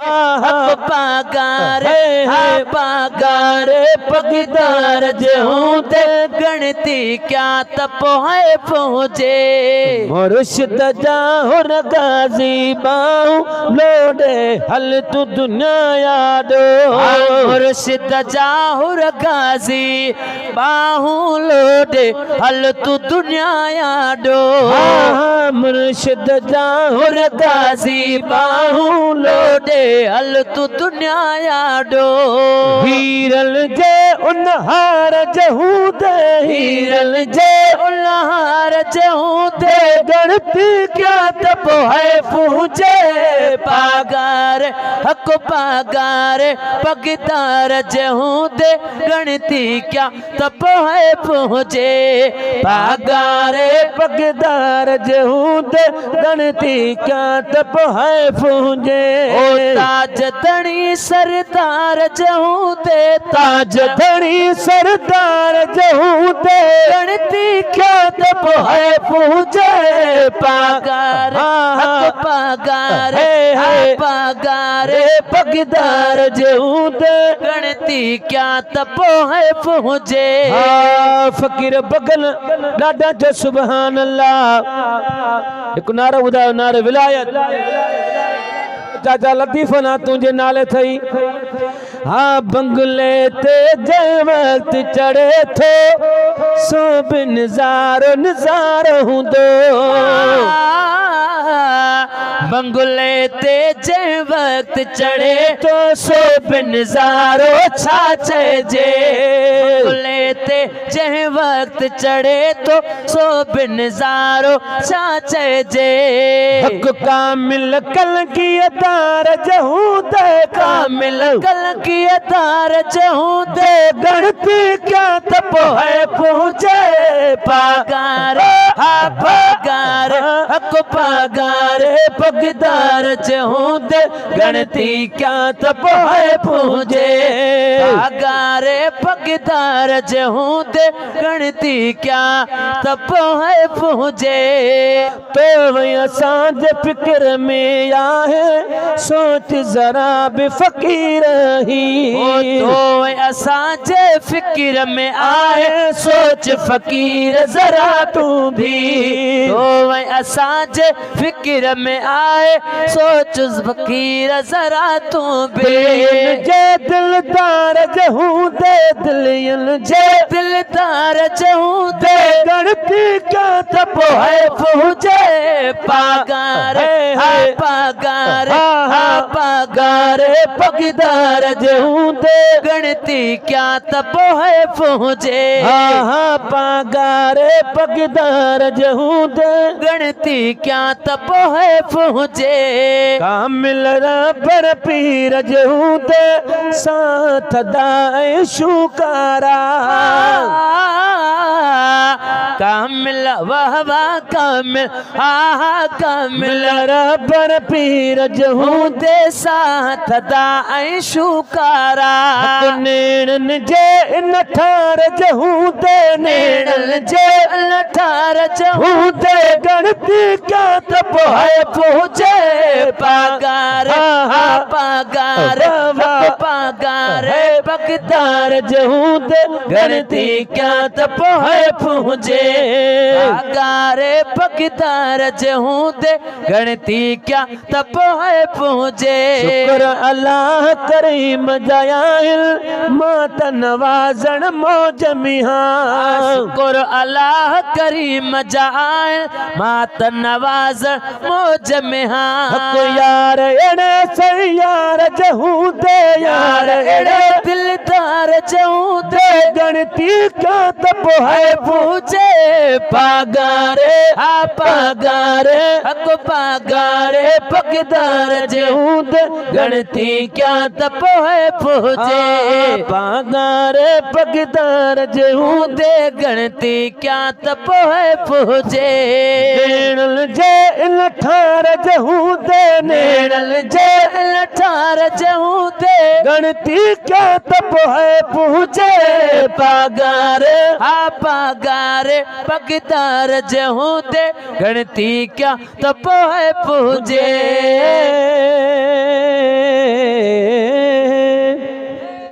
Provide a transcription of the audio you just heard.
पागार पागार पगदार जहूं ते गणती क्या तप है पहुँचे मुर्शिद जाहुर गाजी बाहू लोडे हल तू दुनिया यादो मुर्शिद जाहुर गाजी बाहू लोडे हल तू दुनिया यादो मुर्शिद जाहुर गाजी बाहू लोडे हल तू दुनिया यादो हीरल जे उनहार जहूं दे हीरल जे उल्हार जहूं दे गणती क्या तप है पूछे पागार हक पागार पगदार जहूं दे गणती क्या तप है पूछे पागार पगदार जहूं दे गणती क्या तप है पूजे ताज धनी सरदार जहूं दे ताज धनी सरदार जहूं दे गणती क्या तप है पूछे पागार हक पागार पागार पगदार जहूं दे गणती क्या तप है पूछे फकीर बगल ॾाढा जो सुभान अल्लाह हिकु नारो ॿुधायो नारो विलायत चाचा लतीफ़ ना तुझे नाले थई हाँ बंगले ते जंहिं वक्त चढ़े थो सो बि नज़ारो हूंदो बंगले ते जंहिं वक्त चढ़े तो सो बि नज़ारो छा चइजे बंगले ते जंहिं वक्त चढ़े तो सो बि नज़ारो छा चइजे हक कामिल कलकी तार जहूं दे कामिल कलकी तार जहूं दे गणती क्या तप है पहुँचे पागार हा पागार हक पागार पगदार जहूं दे गणती क्या तप है पहुँचे पागार पगदार जहूं दे गणती क्या तप है पहुँचे तो वही असांजे फिक्र में आहे सोच जरा भी फकीर ही तो असांजे फिक्र में आए सोच फकीर जरा तू भी तो असांजे फिक्र में आए सोच फकीर जरा तू भी जे दिलदार जहूं दे दिलियन जे दिलदार जहूं दे गणती क्या तप है पहुँचे पागार पागार पागार पगदार जहूं दे गणती क्या तप है पहुँचे पागार पगदार जहूं दे गणती क्या तप है पहुँचे कामिल रबर पीर जहूं दे साथ दाए शुकारा कामिल वाह वाह कामिल हा कामिल रबर पीर जहूं दे साथ दाए शुकारा नेणन जे इन ठार जहूं दे नेणन जे इन ठार जहूं दे गणती क्या तप है पहुँचे पागार पागार पागार पगदार जहूं दे गणती क्या तप है पहुँचे पागार पगदार जहूं दे गणती क्या तप है पहुँचे शुक्र अल्लाह करीम जयाल मात नवाजन मौज मिहा शुक्र अल्लाह करीम जाए मात नवाजन मौज मिहा यार एड़े से यार जहूं दे यार एड़े दिलदार जहूं दे गणती क्या तप है पूछे पागारे पागारे हक पागारे पगदार जहूं दे गणती क्या तप है पूछे पागारे पगदार जहूं दे गणती क्या तप है पूछे नेणल जे इन ठार जहूं दे नेणल जे इन ठार जहूं दे गणती क्या तप है पूछे पागार पागार पगदार जहूं दे गणती क्या तप है पूजे।